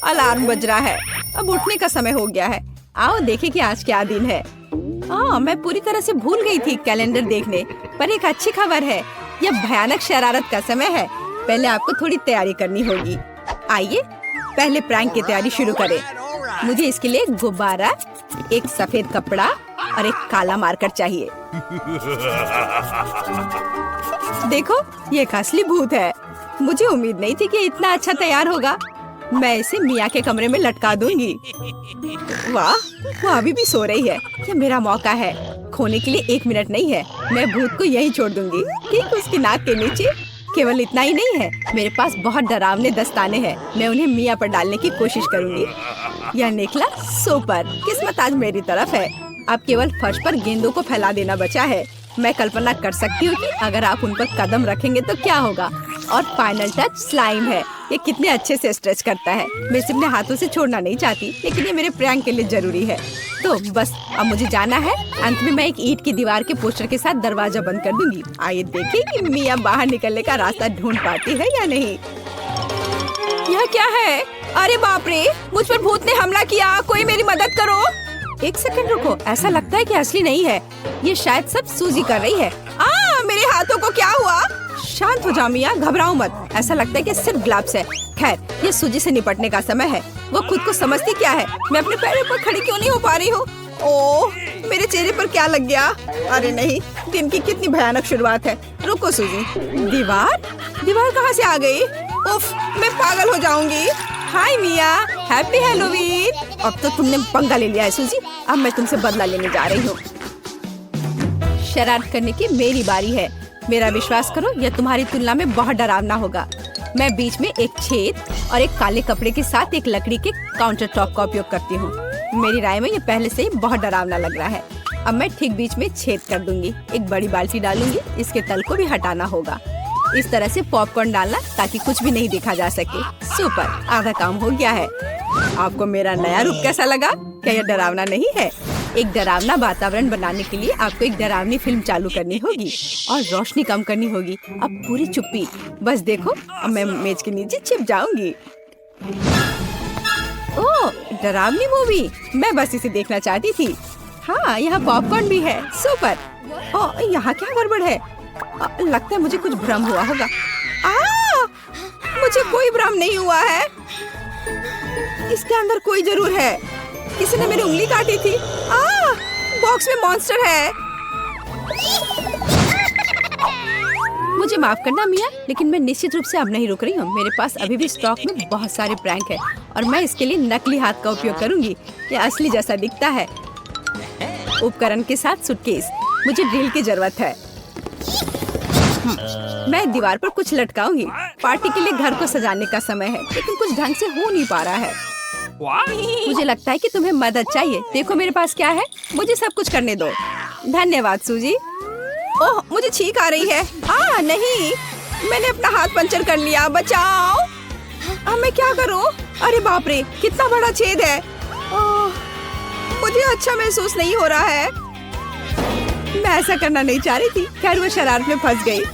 Alarm बज रहा है। अब उठने का समय हो गया है। आओ देखें कि आज क्या दिन है। मैं पूरी तरह से भूल गई थी कैलेंडर देखने, पर एक अच्छी खबर है। यह भयानक शरारत का समय है। पहले आपको थोड़ी तैयारी करनी होगी। आइए पहले प्रैंक की तैयारी शुरू करें। मुझे इसके लिए एक गुब्बारा, एक सफेद कपड़ा और एक काला मार्कर चाहिए। देखो, ये एक असली भूत है। मुझे उम्मीद नहीं थी कि इतना अच्छा तैयार होगा। मैं इसे मिया के कमरे में लटका दूंगी। वाह, वो अभी भी सो रही है। ये मेरा मौका है। खोने के लिए 1 मिनट नहीं है। मैं भूत को यहीं छोड़ दूंगी, ठीक उसकी नाक के नीचे। केवल इतना ही नहीं है, मेरे पास बहुत डरावने दस्ताने हैं। मैं उन्हें मिया पर डालने की कोशिश करूंगी। यह निकला सुपर। किस्मत आज मेरी तरफ है। अब केवल फर्श पर गेंदों को फैला देना बचा है। मैं कल्पना कर सकती हूँ कि अगर आप उन पर कदम रखेंगे तो क्या होगा। और फाइनल टच स्लाइम है। ये कितने अच्छे से स्ट्रेच करता है। मैं इसे अपने हाथों से छोड़ना नहीं चाहती, लेकिन ये मेरे प्रैंक के लिए जरूरी है। तो बस अब मुझे जाना है। अंत में मैं एक ईंट की दीवार के पोस्टर के साथ दरवाजा बंद कर दूंगी। आइए देखें कि मिया बाहर निकलने का रास्ता ढूंढ पाती है या नहीं। यह क्या है? अरे बाप रे, मुझ पर भूत ने हमला किया। कोई मेरी मदद करो। 1 सेकंड रुको, ऐसा लगता है कि असली नहीं है। ये शायद सब सूजी कर रही है। मेरे हाथों को क्या हुआ? शांत हो जाओ मिया, घबराओ मत। ऐसा लगता है कि सिर्फ ग्लव्स है। खैर, ये सूजी से निपटने का समय है। वो खुद को समझती क्या है? मैं अपने पैरों पर खड़ी क्यों नहीं हो पा रही हूँ? ओह, मेरे चेहरे पर क्या लग गया? अरे नहीं, दिन की कितनी भयानक शुरुआत है। रुको सूजी। दीवार कहाँ से आ गई? उफ, मैं पागल हो जाऊंगी। हाय मिया, हैप्पी हैलोवीन। अब तो तुमने पंगा ले लिया है सूजी। अब मैं तुमसे बदला लेने जा रही हूँ। शरारत करने की मेरी बारी है। मेरा विश्वास करो, यह तुम्हारी तुलना में बहुत डरावना होगा। मैं बीच में एक छेद और एक काले कपड़े के साथ एक लकड़ी के काउंटर टॉप का उपयोग करती हूँ। मेरी राय में ये पहले से ही बहुत डरावना लग रहा है। अब मैं ठीक बीच में छेद कर दूंगी। एक बड़ी बाल्टी डालूंगी। इसके तल को भी हटाना होगा। इस तरह से पॉपकॉर्न डालना ताकि कुछ भी नहीं देखा जा सके। सुपर, आधा काम हो गया है। आपको मेरा नया रूप कैसा लगा? क्या यह डरावना नहीं है? एक डरावना वातावरण बनाने के लिए आपको एक डरावनी फिल्म चालू करनी होगी और रोशनी कम करनी होगी। अब पूरी चुप्पी। बस देखो, अब मैं मेज के नीचे छिप जाऊंगी। ओह, डरावनी मूवी। मैं बस इसे देखना चाहती थी। हाँ, यहाँ पॉपकॉर्न भी है। सुपर। ओह, यहाँ क्या गड़बड़ है? लगता है मुझे कुछ भ्रम हुआ होगा। मुझे कोई भ्रम नहीं हुआ है। इसके अंदर कोई जरूर है। किसी ने मेरी उंगली काटी थी। बॉक्स में मॉन्स्टर है। मुझे माफ करना मिया, लेकिन मैं निश्चित रूप से अब नहीं रुक रही हूँ। मेरे पास अभी भी स्टॉक में बहुत सारे प्रैंक है और मैं इसके लिए नकली हाथ का उपयोग करूंगी। यह असली जैसा दिखता है। उपकरण के साथ सूटकेस। मुझे ड्रिल की जरूरत है। मैं दीवार पर कुछ लटकाऊंगी। पार्टी के लिए घर को सजाने का समय है, लेकिन कुछ ढंग से हो नहीं पा रहा है। मुझे लगता है कि तुम्हें मदद चाहिए। देखो मेरे पास क्या है। मुझे सब कुछ करने दो। धन्यवाद सूजी। ओह, मुझे छींक आ रही है। नहीं, मैंने अपना हाथ पंचर कर लिया। बचाओ। अब मैं क्या करूं? अरे बाप रे, कितना बड़ा छेद है। मुझे अच्छा महसूस नहीं हो रहा है। मैं ऐसा करना नहीं चाह रही थी। खैर, वो शरारत में फंस गई।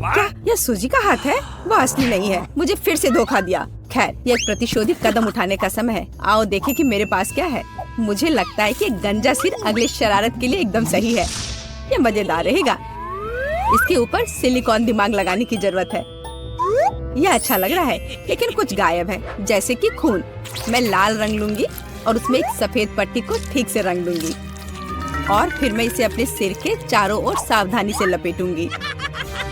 क्या यह सूजी का हाथ है? वो असली नहीं है। मुझे फिर से धोखा दिया। खैर, यह एक प्रतिशोधित कदम उठाने का समय है। आओ देखें कि मेरे पास क्या है। मुझे लगता है कि गंजा सिर अगली शरारत के लिए एकदम सही है। यह मजेदार रहेगा। इसके ऊपर सिलिकॉन दिमाग लगाने की जरूरत है। यह अच्छा लग रहा है, लेकिन कुछ गायब है, जैसे कि खून। मैं लाल रंग लूंगी और उसमें एक सफेद पट्टी को ठीक से रंग दूंगी और फिर मैं इसे अपने सिर के चारों ओर सावधानी से लपेटूंगी।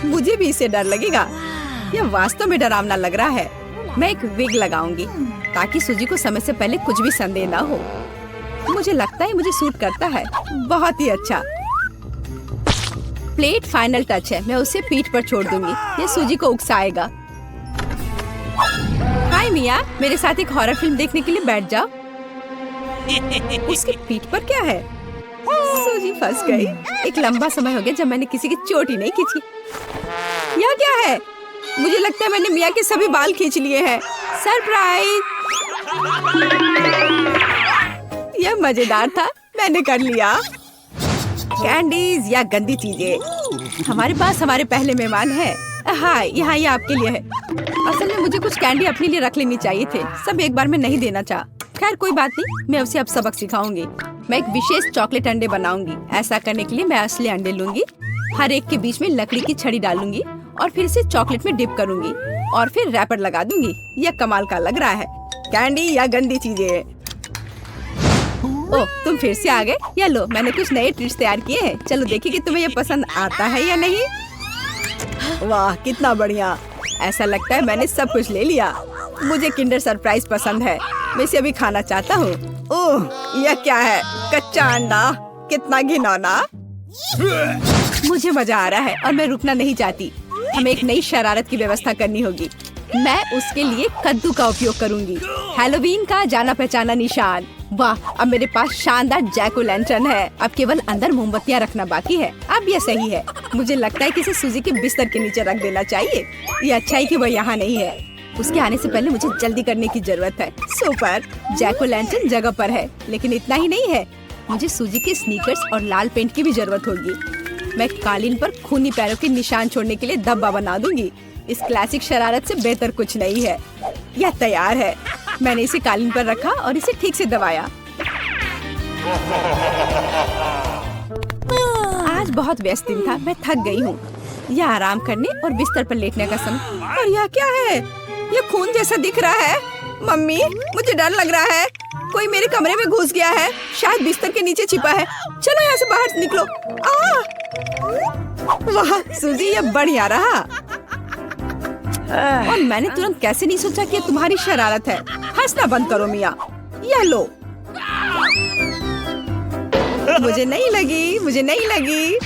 मुझे भी इससे डर लगेगा। यह वास्तव में डरावना लग रहा है। मैं एक विग लगाऊंगी ताकि सूजी को समय से पहले कुछ भी संदेह ना हो। मुझे लगता है मुझे सूट करता है। बहुत ही अच्छा। प्लेट फाइनल टच है। मैं उसे पीठ पर छोड़ दूंगी। ये सूजी को उकसाएगा। हाय मिया, मेरे साथ एक हॉरर फिल्म देखने के लिए बैठ जाओ। उसकी पीठ पर क्या है? सूजी फंस गई। एक लंबा समय हो गया जब मैंने किसी की चोट ही नहीं खींची। यह क्या है? मुझे लगता है मैंने मिया के सभी बाल खींच लिए हैं। सरप्राइज! यह मजेदार था। मैंने कर लिया। कैंडीज या गंदी चीजें। हमारे पास हमारे पहले मेहमान है। हाय, यहाँ ये आपके लिए है। असल में मुझे कुछ कैंडी अपने लिए रख लेनी चाहिए थे, सब एक बार में नहीं देना चाह। खैर कोई बात नहीं, मैं उसे अब सबक सिखाऊंगी। मैं एक विशेष चॉकलेट अंडे बनाऊंगी। ऐसा करने के लिए मैं असली अंडे लूंगी, हर एक के बीच में लकड़ी की छड़ी डालूंगी और फिर इसे चॉकलेट में डिप करूंगी और फिर रैपर लगा दूंगी। यह कमाल का लग रहा है। कैंडी या गंदी चीजें। ओह, तुम फिर से आ गए। या लो, मैंने कुछ नए ट्रिक्स तैयार किए हैं। चलो देखिए कि तुम्हें ये पसंद आता है या नहीं। वाह कितना बढ़िया। ऐसा लगता है मैंने सब कुछ ले लिया। मुझे किंडर सरप्राइज पसंद है, मैं इसे अभी खाना चाहता हूँ। ओह, यह क्या है? कच्चा अंडा, कितना घिनौना। मुझे मजा आ रहा है और मैं रुकना नहीं चाहती। हमें एक नई शरारत की व्यवस्था करनी होगी। मैं उसके लिए कद्दू का उपयोग करूंगी, हैलोवीन का जाना पहचाना निशान। वाह, अब मेरे पास शानदार जैक ओ लैंटर्न है। अब केवल अंदर मोमबत्तियां रखना बाकी है। अब यह सही है। मुझे लगता है कि इसे सूजी के बिस्तर के नीचे रख देना चाहिए। ये अच्छा है कि वह यहाँ नहीं है। उसके आने से पहले मुझे जल्दी करने की जरूरत है। सुपर, जैक ओ लैंटर्न जगह पर है, लेकिन इतना ही नहीं है। मुझे सूजी के स्नीकर्स और लाल पेंट की भी जरूरत होगी। मैं कालीन पर खूनी पैरों के निशान छोड़ने के लिए धब्बा बना दूंगी। इस क्लासिक शरारत से बेहतर कुछ नहीं है। यह तैयार है। मैंने इसे कालीन पर रखा और इसे ठीक से दबाया। आज बहुत व्यस्त दिन था, मैं थक गई हूँ। यह आराम करने और बिस्तर पर लेटने का समय। और यह क्या है? यह खून जैसा दिख रहा है। मम्मी, मुझे डर लग रहा है। कोई मेरे कमरे में घुस गया है, शायद बिस्तर के नीचे छिपा है। चलो यहाँ से बाहर निकलो। वाह सूजी, यह बढ़िया रहा। और मैंने तुरंत कैसे नहीं सोचा कि तुम्हारी शरारत है। हंसना बंद करो मिया। यह लो। मुझे नहीं लगी।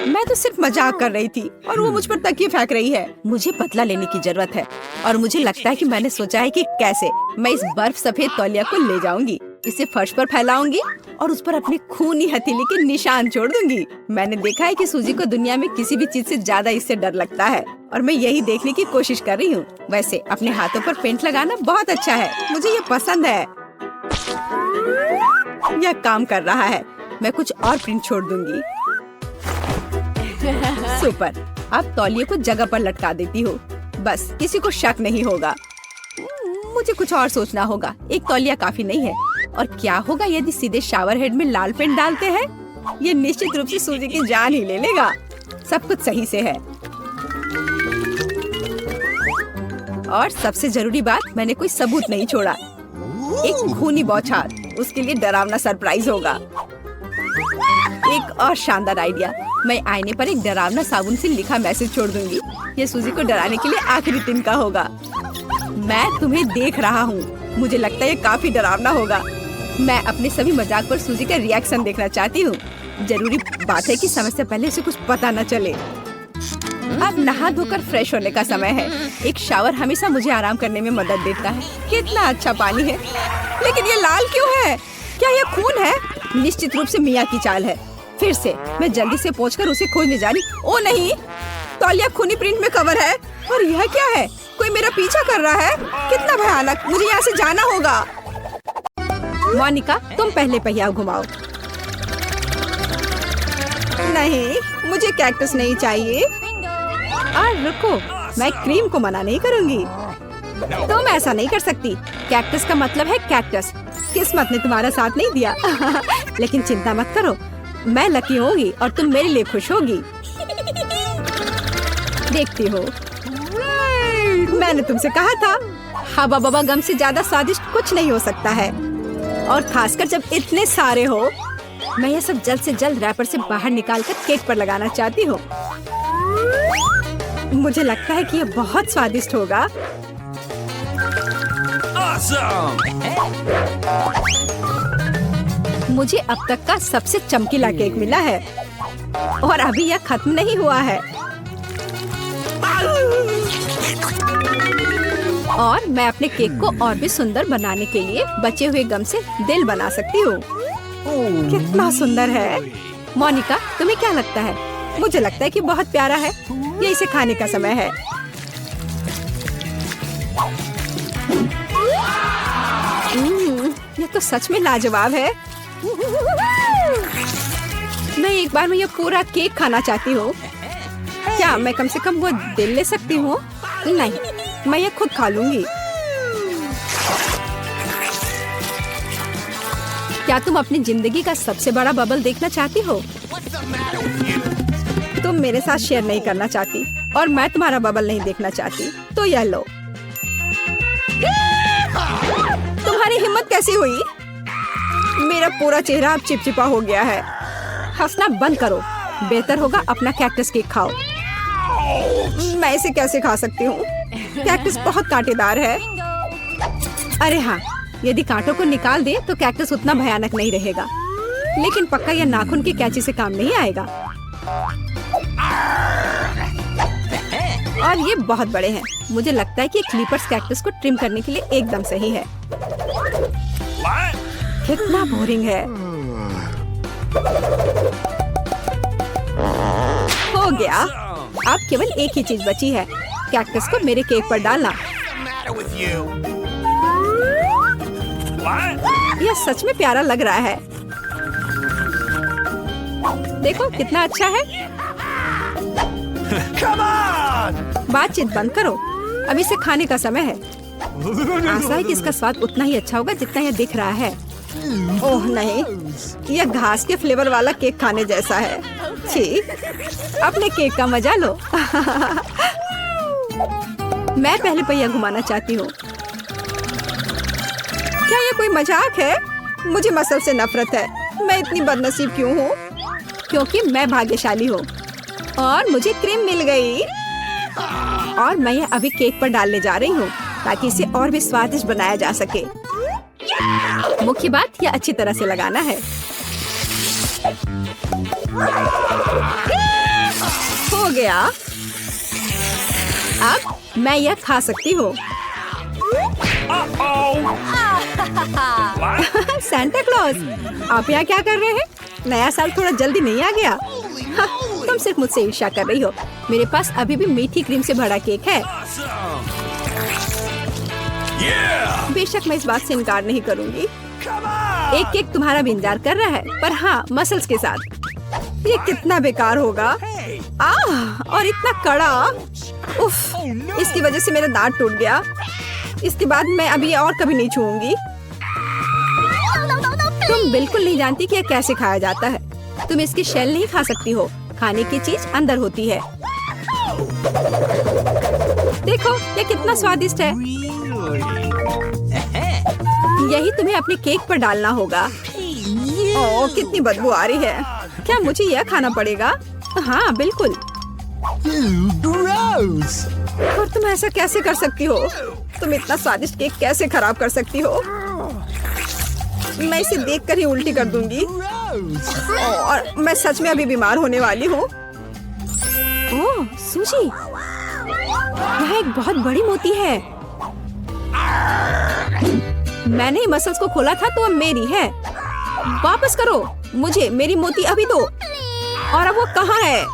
मैं तो सिर्फ मजाक कर रही थी और वो मुझ पर तकिए फेंक रही है। मुझे बदला लेने की जरूरत है और मुझे लगता है कि मैंने सोचा है कि कैसे मैं इस बर्फ सफेद तौलिया को ले जाऊंगी, इसे फर्श पर फैलाऊंगी और उस पर अपने खूनी हथेली के निशान छोड़ दूंगी। मैंने देखा है कि सूजी को दुनिया में किसी भी चीज से ज्यादा इससे डर लगता है और मैं यही देखने की कोशिश कर रही हूँ। वैसे अपने हाथों पर पेंट लगाना बहुत अच्छा है, मुझे ये पसंद है। यह काम कर रहा है। मैं कुछ और प्रिंट छोड़ दूंगी। सुपर, अब तौलिए को जगह पर लटका देती हूँ। बस किसी को शक नहीं होगा। मुझे कुछ और सोचना होगा। एक तौलिया काफी नहीं है। और क्या होगा यदि सीधे शावर हेड में लाल पेंट डालते हैं? ये निश्चित रूप से सूजी की जान ही ले लेगा। सब कुछ सही से है। और सबसे जरूरी बात, मैंने कोई सबूत नहीं छोड़ा। एक खूनी बौछार, उसके लिए डरावना सरप्राइज होगा। एक और शानदार आइडिया, मैं आईने पर एक डरावना साबुन से लिखा मैसेज छोड़ दूंगी। ये सूजी को डराने के लिए आखिरी दिन का होगा। मैं तुम्हें देख रहा हूँ। मुझे लगता है ये काफी डरावना होगा। मैं अपने सभी मजाक पर सूजी का रिएक्शन देखना चाहती हूँ। जरूरी बात है कि समय से पहले उसे कुछ पता न चले। अब नहा धोकर फ्रेश होने का समय है। एक शावर हमेशा मुझे आराम करने में मदद देता है। कितना अच्छा पानी है, लेकिन ये लाल क्यों है? क्या ये खून है? निश्चित रूप से मिया की चाल है। फिर से मैं जल्दी से पहुंचकर उसे खोजने जा रही। ओ नहीं, तौलिया खूनी प्रिंट में कवर है। और यह क्या है? कोई मेरा पीछा कर रहा है। कितना भयानक, मुझे यहाँ से जाना होगा। मोनिका, तुम पहले पहिया घुमाओ। नहीं, मुझे कैक्टस नहीं चाहिए। और रुको, मैं क्रीम को मना नहीं करूँगी। तुम ऐसा नहीं कर सकती। कैक्टस का मतलब है कैक्टस। किस्मत ने तुम्हारा साथ नहीं दिया। लेकिन चिंता मत करो, मैं लकी होगी और तुम मेरे लिए खुश होगी। देखती हो, मैंने तुमसे कहा था, हवा बबा गम से ज्यादा स्वादिष्ट कुछ नहीं हो सकता है। और खासकर जब इतने सारे हो। मैं ये सब जल्द से जल्द रैपर से बाहर निकालकर केक पर लगाना चाहती हूँ। मुझे लगता है कि ये बहुत स्वादिष्ट होगा। मुझे अब तक का सबसे चमकीला केक मिला है और अभी यह खत्म नहीं हुआ है। और मैं अपने केक को और भी सुंदर बनाने के लिए बचे हुए गम से दिल बना सकती हूँ। कितना सुंदर है। मोनिका, तुम्हें क्या लगता है? मुझे लगता है कि बहुत प्यारा है। ये इसे खाने का समय है। ये तो सच में लाजवाब है। मैं एक बार में ये पूरा केक खाना चाहती हूँ। क्या मैं कम से कम वो दिल ले सकती हूँ? नहीं, मैं ये खुद खा लूंगी। क्या तुम अपनी जिंदगी का सबसे बड़ा बबल देखना चाहती हो? तुम मेरे साथ शेयर नहीं करना चाहती और मैं तुम्हारा बबल नहीं देखना चाहती, तो यह लो। तुम्हारी हिम्मत कैसी हुई? मेरा पूरा चेहरा अब चिपचिपा हो गया है। हंसना बंद करो। बेहतर होगा अपना कैक्टस केक खाओ। मैं इसे कैसे खा सकती हूँ? कैक्टस बहुत कांटेदार है। अरे हाँ, यदि कांटों को निकाल दे तो कैक्टस उतना भयानक नहीं रहेगा, लेकिन पक्का यह नाखून की कैंची से काम नहीं आएगा। और ये बहुत बड़े हैं। मुझे लगता है कि क्लिपर्स कैक्टस को ट्रिम करने के लिए एकदम सही है। कितना बोरिंग है। हो गया। अब केवल एक ही चीज बची है, कैक्टस को मेरे केक पर डालना। यह सच में प्यारा लग रहा है। देखो कितना अच्छा है। बातचीत बंद करो, अब इसे खाने का समय है। आशा है कि इसका स्वाद उतना ही अच्छा होगा जितना यह दिख रहा है। ओह नहीं, यह घास के फ्लेवर वाला केक खाने जैसा है। छी, अपने केक का मजा लो। मैं पहले पहिया घुमाना चाहती हूँ। क्या ये कोई मजाक है? मुझे मसल से नफरत है। मैं इतनी बदनसीब क्यों हूँ? क्योंकि मैं भाग्यशाली हूँ और मुझे क्रीम मिल गई। और मैं यह अभी केक पर डालने जा रही हूँ ताकि इसे और भी स्वादिष्ट बनाया जा सके। मुख्य बात यह अच्छी तरह से लगाना है। हो गया। अब मैं यह खा सकती हूँ। सांता क्लॉज, आप यहाँ क्या कर रहे हैं? नया साल थोड़ा जल्दी नहीं आ गया? हाँ, तुम सिर्फ मुझसे ईर्ष्या कर रही हो। मेरे पास अभी भी मीठी क्रीम से भरा केक है। बेशक मैं इस बात से इनकार नहीं करूंगी। एक केक तुम्हारा भी इंतजार कर रहा है, पर हाँ, मसल्स के साथ। ये कितना बेकार होगा। और इतना कड़ा। उफ, इसकी वजह से मेरा दांत टूट गया। इसके बाद मैं अभी ये और कभी नहीं छूऊंगी। तुम बिल्कुल नहीं जानती कि यह कैसे खाया जाता है। तुम इसकी शेल नहीं खा सकती हो। खाने की चीज अंदर होती है। देखो ये कितना स्वादिष्ट है। यही तुम्हें अपने केक पर डालना होगा। ओह, कितनी बदबू आ रही है। क्या मुझे यह खाना पड़ेगा? हाँ बिल्कुल। और तुम ऐसा कैसे कर सकती हो? तुम इतना स्वादिष्ट केक कैसे खराब कर सकती हो? मैं इसे देखकर ही उल्टी कर दूंगी। और मैं सच में अभी बीमार होने वाली हूँ। ओह सूजी, यह एक बहुत बड़ी मोती है। मैंने ही मसल्स को खोला था तो अब मेरी है। वापस करो मुझे मेरी मोती अभी दो। और अब वो कहाँ है?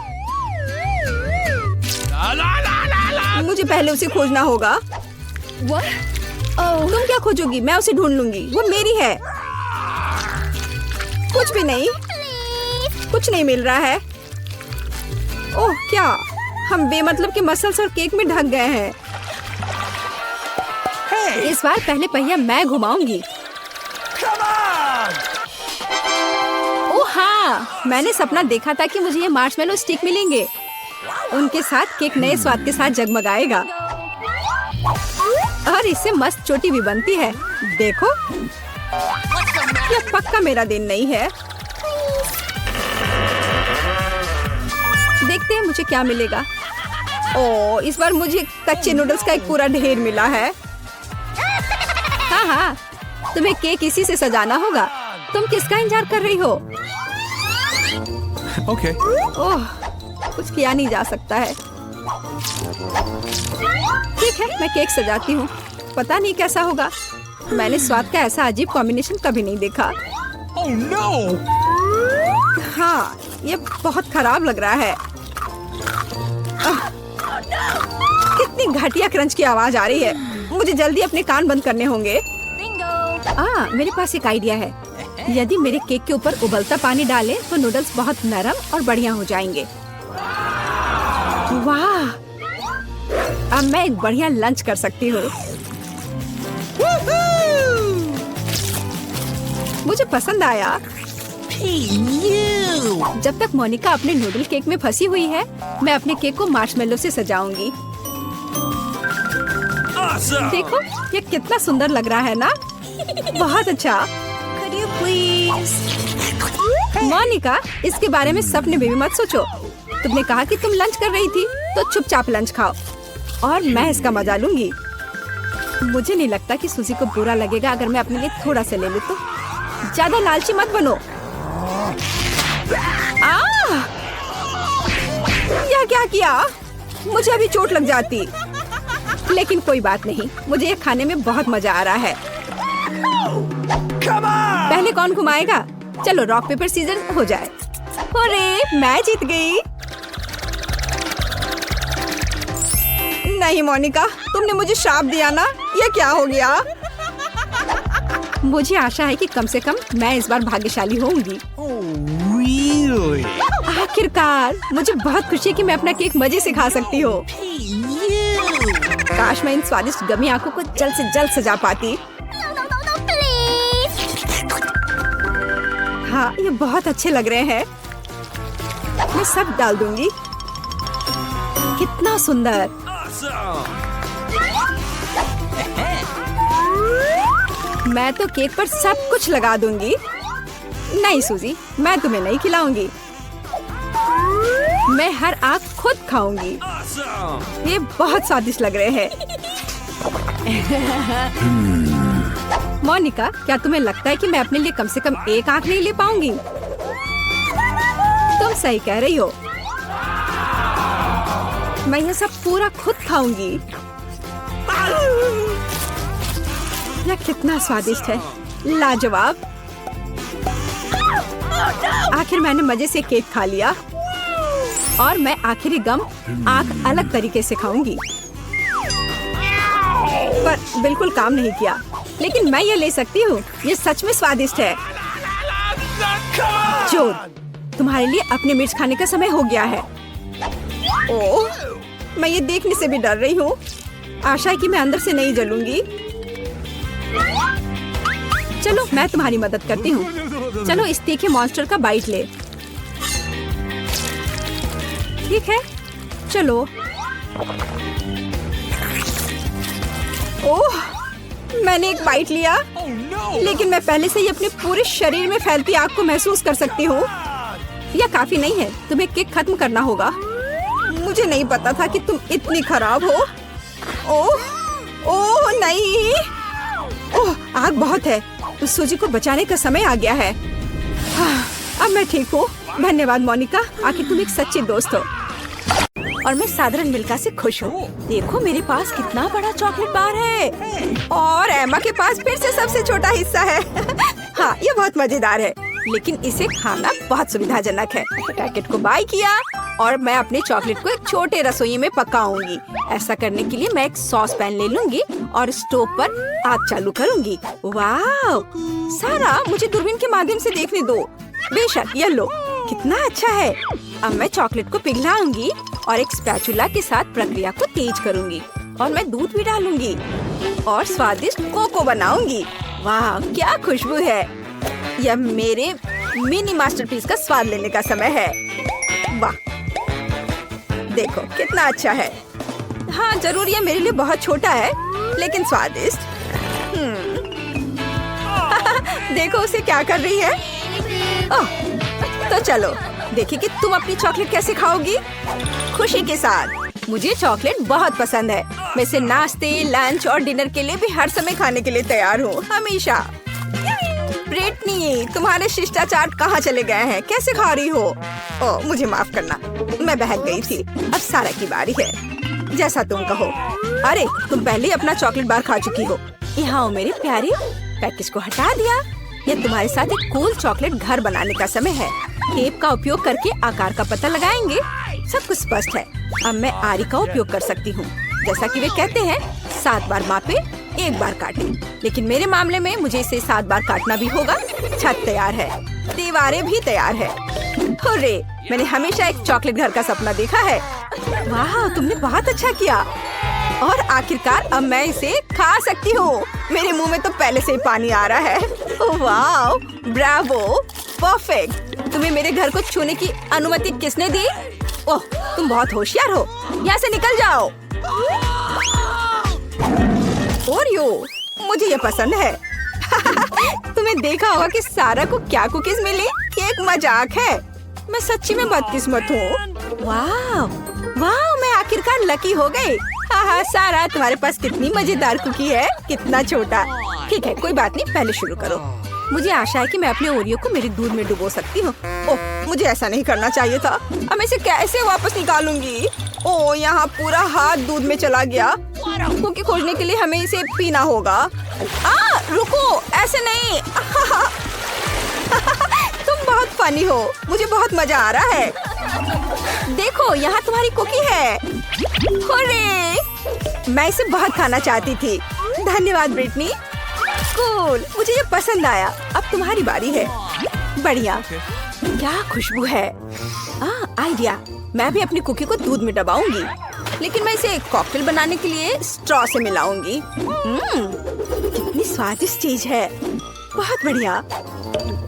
मुझे पहले उसे खोजना होगा। तुम क्या खोजोगी? मैं उसे ढूंढ लूंगी। वो मेरी है। कुछ भी नहीं, कुछ नहीं मिल रहा है। ओह क्या, हम बेमतलब के मसल्स और केक में ढक गए हैं। इस बार पहले पहिया मैं घुमाऊंगी। ओह हाँ, मैंने सपना देखा था कि मुझे ये मार्शमेलो स्टिक मिलेंगे। उनके साथ केक नए स्वाद के साथ जगमगाएगा और इससे मस्त चोटी भी बनती है। देखो, यह पक्का मेरा दिन नहीं है। देखते हैं मुझे क्या मिलेगा। ओह, इस बार मुझे कच्चे नूडल्स का एक पूरा ढेर मिला है। हाँ हाँ, तुम्हें केक इसी से सजाना होगा। तुम किसका इंतजार कर रही हो? Okay. ओह, कुछ किया नहीं जा सकता है। ठीक है, मैं केक सजाती हूँ। पता नहीं कैसा होगा। मैंने स्वाद का ऐसा अजीब कॉम्बिनेशन कभी नहीं देखा। Oh no! हाँ, ये बहुत खराब लग रहा है। कितनी घटिया क्रंच की आवाज आ रही है। मुझे जल्दी अपने कान बंद करने होंगे। मेरे पास एक आइडिया है। यदि मेरे केक के ऊपर उबलता पानी डालें तो नूडल्स बहुत नरम और बढ़िया हो जाएंगे। वाह, अब मैं एक बढ़िया लंच कर सकती हूँ। मुझे पसंद आया। जब तक मोनिका अपने नूडल केक में फंसी हुई है, मैं अपने केक को मार्शमेलो से सजाऊंगी। देखो, ये कितना सुंदर लग रहा है ना? बहुत अच्छा। मोनिका, इसके बारे में सपने में भी मत सोचो। तुमने कहा कि तुम लंच कर रही थी, तो चुपचाप लंच खाओ और मैं इसका मजा लूंगी। मुझे नहीं लगता कि सूजी को बुरा लगेगा अगर मैं अपने लिए थोड़ा सा ले लूं तो। ज्यादा लालची मत बनो। यह क्या किया? मुझे अभी चोट लग जाती। लेकिन कोई बात नहीं, मुझे ये खाने में बहुत मजा आ रहा है। पहले कौन घुमाएगा? चलो रॉक पेपर सीजर हो जाए। अरे, मैं जीत गई। नहीं मोनिका, तुमने मुझे श्राप दिया ना? ये क्या हो गया? मुझे आशा है कि कम से कम मैं इस बार भाग्यशाली होंगी। आखिरकार, मुझे बहुत खुशी है कि मैं अपना केक मजे से खा सकती हूँ। काश मैं इन स्वादिष्ट गमी आंखों को जल्द से जल्द सजा पाती। हाँ, ये बहुत अच्छे लग रहे हैं। मैं सब डाल दूंगी। कितना सुंदर। मैं तो केक पर सब कुछ लगा दूंगी। नहीं सूजी, मैं तुम्हें नहीं खिलाऊंगी। मैं हर आंख खुद खाऊंगी। ये बहुत स्वादिष्ट लग रहे हैं। मोनिका, क्या तुम्हें लगता है कि मैं अपने लिए कम से कम एक आंख नहीं ले पाऊंगी? तुम सही कह रही हो। मैं ये सब पूरा खुद खाऊंगी। यह कितना स्वादिष्ट है, लाजवाब। आखिर मैंने मजे से केक खा लिया और मैं आखिरी गम आंख अलग तरीके से खाऊंगी। पर बिल्कुल काम नहीं किया। लेकिन मैं ये ले सकती हूँ। ये सच में स्वादिष्ट है। जोर, तुम्हारे लिए अपने मिर्च खाने का समय हो गया है। ओह, मैं ये देखने से भी डर रही हूँ। आशा है कि मैं अंदर से नहीं जलूंगी। चलो, मैं तुम्हारी मदद करती हूँ। चलो, इस तीखे मॉन्स्टर का बाइट ले। ठीक है, चलो। ओह, मैंने एक बाइट लिया। लेकिन मैं पहले से ही अपने पूरे शरीर में फैलती आग को महसूस कर सकती हूँ। यह काफी नहीं है, तुम्हें केक खत्म करना होगा। मुझे नहीं पता था कि तुम इतनी खराब हो। ओह, ओह नहीं। ओह, आग बहुत है। उस सूजी को बचाने का समय आ गया है। अब मैं ठीक हूँ। धन्यवाद मोनिका, आखिर तुम एक सच्ची दोस्त हो। और मैं साधारण मिल्का से खुश हूँ। देखो, मेरे पास कितना बड़ा चॉकलेट बार है और एमा के पास फिर से सबसे छोटा हिस्सा है। हाँ, ये बहुत मजेदार है, लेकिन इसे खाना बहुत सुविधाजनक है। पैकेट को बाय किया और मैं अपने चॉकलेट को एक छोटे रसोई में पकाऊंगी। ऐसा करने के लिए मैं एक सॉस पैन ले लूंगी और स्टोव पर आग चालू करूंगी। वाह, सारा, मुझे दूरबीन के माध्यम से देखने दो। बेशक, ये लो, कितना अच्छा है। अब मैं चॉकलेट को पिघलाऊंगी और एक स्पैचुला के साथ प्रक्रिया को तेज करूंगी और मैं दूध भी डालूंगी और स्वादिष्ट कोको बनाऊंगी। वाह, क्या खुशबू है। यह मेरे मिनी मास्टरपीस का स्वाद लेने का समय है। वाह, देखो कितना अच्छा है। हाँ, जरूर यह मेरे लिए बहुत छोटा है, लेकिन स्वादिष्ट। देखो उसे क्या कर रही है। ओह, तो चलो देखिए कि तुम अपनी चॉकलेट कैसे खाओगी। खुशी के साथ। मुझे चॉकलेट बहुत पसंद है। मैं इसे नाश्ते, लंच और डिनर के लिए भी हर समय खाने के लिए तैयार हूँ, हमेशा। ब्रिटनी, तुम्हारे शिष्टाचार कहाँ चले गए हैं? कैसे खा रही हो? ओह, मुझे माफ करना, मैं बहक गई थी। अब सारा की बारी है। जैसा तुम कहो। अरे, तुम पहले ही अपना चॉकलेट बार खा चुकी हो। यहाँ हो मेरे प्यारे। पैकेज को हटा दिया। यह तुम्हारे साथ एक कूल चॉकलेट घर बनाने का समय है। टेप का उपयोग करके आकार का पता लगाएंगे। सब कुछ स्पष्ट है। अब मैं आरी का उपयोग कर सकती हूँ। जैसा कि वे कहते हैं, 7 बार मापे, 1 बार काटे। लेकिन मेरे मामले में मुझे इसे 7 बार काटना भी होगा। छत तैयार है, दीवारें भी तैयार है। हुर्रे, मैंने हमेशा एक चॉकलेट घर का सपना देखा है वाह, तुमने बहुत अच्छा किया। और आखिरकार अब मैं इसे खा सकती हूँ। मेरे मुंह में तो पहले से ही पानी आ रहा है। वाह, ब्रावो, परफेक्ट। तुम्हें मेरे घर को छूने की अनुमति किसने दी? ओह, तुम बहुत होशियार हो। यहाँ से निकल जाओ। ओरियो, मुझे ये पसंद है। तुम्हें देखा होगा कि सारा को क्या कुकीज मिली? ये एक मजाक है। मैं सच्ची में बदकिस्मत हूँ। वाह वाह, मैं आखिरकार लकी हो गई। हाँ, सारा, तुम्हारे पास कितनी मजेदार कुकी है। कितना छोटा। ठीक है, कोई बात नहीं, पहले शुरू करो। मुझे आशा है कि मैं अपने ओरियो को मेरे दूध में डुबो सकती हूँ। ओह, मुझे ऐसा नहीं करना चाहिए था। अब मैं इसे कैसे वापस निकालूंगी? ओह, यहाँ पूरा हाथ दूध में चला गया। कुकी खोजने के लिए हमें इसे पीना होगा। रुको, ऐसे नहीं। तुम बहुत फनी हो। मुझे बहुत मजा आ रहा है। देखो, यहाँ तुम्हारी कुकी है। अरे, मैं इसे बहुत खाना चाहती थी। धन्यवाद ब्रिटनी। कूल, मुझे ये पसंद आया। अब तुम्हारी बारी है। बढ़िया, क्या खुशबू है। आइडिया, मैं भी अपनी कुकी को दूध में डबाऊंगी, लेकिन मैं इसे कॉकटेल बनाने के लिए स्ट्रॉ से मिलाऊंगी। कितनी स्वादिष्ट चीज है। बहुत बढ़िया,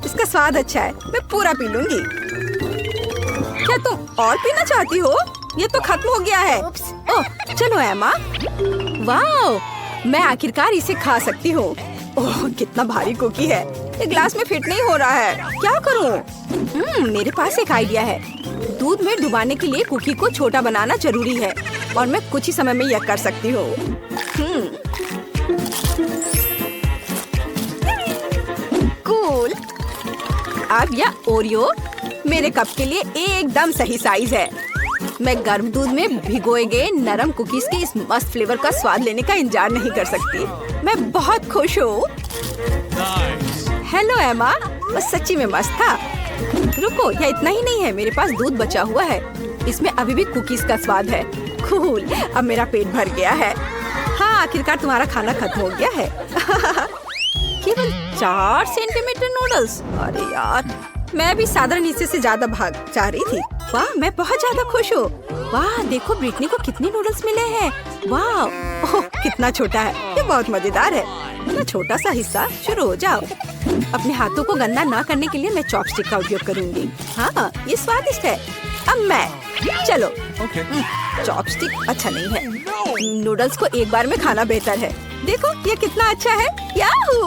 इसका स्वाद अच्छा है। मैं पूरा पी लूंगी। क्या तुम और पीना चाहती हो? ये तो खत्म हो गया है। ओह, चलो एमा। वाह, मैं आखिरकार इसे खा सकती हूँ। ओह, कितना भारी कुकी है। ये ग्लास में फिट नहीं हो रहा है। क्या करूँ? मेरे पास एक आइडिया है। दूध में डुबाने के लिए कुकी को छोटा बनाना जरूरी है, और मैं कुछ ही समय में यह कर सकती हूँ। कूल। अब यह ओरियो मेरे कप के लिए एकदम सही साइज है। मैं गर्म दूध में भिगोए गए नरम कुकीज के इस मस्त फ्लेवर का स्वाद लेने का इंतजार नहीं कर सकती। मैं बहुत खुश हूँ। हेलो एमा, बस सच्ची में मस्त था। रुको, यह इतना ही नहीं है। मेरे पास दूध बचा हुआ है। इसमें अभी भी कुकीज का स्वाद है। कूल, अब मेरा पेट भर गया है। हाँ, आखिरकार तुम्हारा खाना खत्म हो गया है। केवल 4 सेंटीमीटर नूडल्स। अरे यार, मैं भी साधारण हिस्से से ज्यादा भाग जा रही थी। वाह, मैं बहुत ज्यादा खुश हूँ। वाह, देखो ब्रिटनी को कितने नूडल्स मिले हैं। वाह, ओह, कितना छोटा है। ये बहुत मजेदार है। इतना छोटा सा हिस्सा। शुरू हो जाओ। अपने हाथों को गंदा ना करने के लिए मैं चॉपस्टिक का उपयोग करूंगी। हाँ, ये स्वादिष्ट है। अब मैं, चलो। चॉपस्टिक अच्छा नहीं है। नूडल्स को एक बार में खाना बेहतर है। देखो, ये कितना अच्छा है। याहू!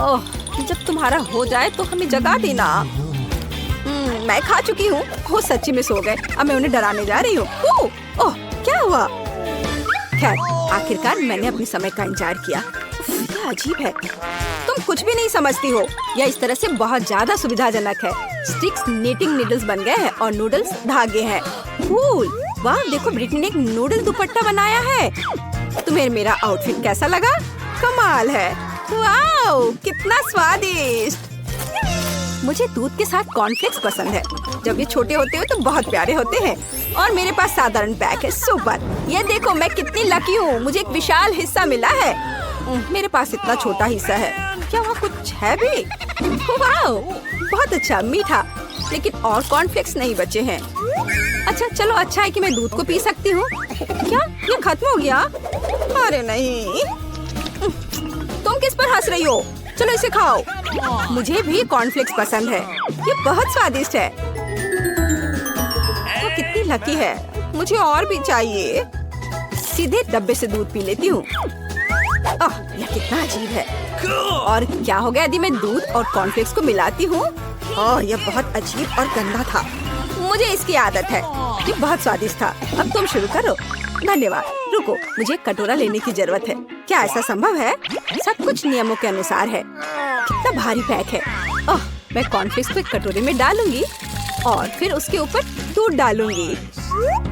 ओह, जब तुम्हारा हो जाए तो हमें जगा देना। मैं खा चुकी हूँ। वो सच्ची में सो गए। अब मैं उन्हें डराने जा रही हूँ। ओह, क्या हुआ? खैर, आखिरकार मैंने अपने समय का इंतजार किया। क्या अजीब है। तुम कुछ भी नहीं समझती हो। यह इस तरह से बहुत ज्यादा सुविधाजनक है। स्टिक्स नीटिंग नीडल्स बन गए हैं और नूडल्स धागे हैं। कूल। वाह, देखो ब्रिटनी ने एक नूडल दुपट्टा बनाया है। तुम्हें मेरा आउटफिट कैसा लगा? कमाल है। वाह, कितना स्वादिष्ट। मुझे दूध के साथ कॉर्नफ्लेक्स पसंद है। जब ये छोटे होते हैं तो बहुत प्यारे होते हैं। और मेरे पास साधारण पैक है। सुपर। ये देखो, मैं कितनी लकी हूँ। मुझे एक विशाल हिस्सा मिला है। मेरे पास इतना छोटा हिस्सा है। क्या वहाँ कुछ है भी? वाह, बहुत अच्छा, मीठा। लेकिन और कॉर्नफ्लेक्स नहीं बचे हैं। अच्छा, चलो, अच्छा है कि मैं दूध को पी सकती हूँ। क्या ये खत्म हो गया? अरे नहीं। तुम किस पर हंस रही हो? चलो इसे खाओ। मुझे भी कॉर्नफ्लेक्स पसंद है। ये बहुत स्वादिष्ट है। वो कितनी लकी है। मुझे और भी चाहिए। सीधे डब्बे से दूध पी लेती हूँ। यह कितना अजीब है। और क्या हो गया यदि मैं दूध और कॉर्नफ्लेक्स को मिलाती हूँ? यह बहुत अजीब और गंदा था। मुझे इसकी आदत है। ये बहुत स्वादिष्ट था। अब तुम शुरू करो। धन्यवाद। रुको, मुझे एक कटोरा लेने की जरूरत है। क्या ऐसा संभव है? सब कुछ नियमों के अनुसार है। कितना भारी पैक है। मैं कॉर्नफ्लेक्स को एक कटोरे में डालूंगी और फिर उसके ऊपर दूध डालूंगी।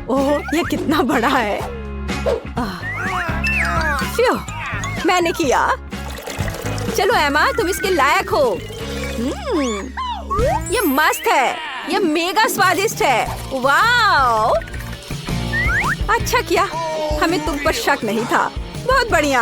ओह, यह कितना बड़ा है। मैंने किया। चलो एमा, तुम इसके लायक हो। ये मस्त है। ये मेगा स्वादिष्ट है। वाओ, अच्छा किया। हमें तुम पर शक नहीं था। बहुत बढ़िया।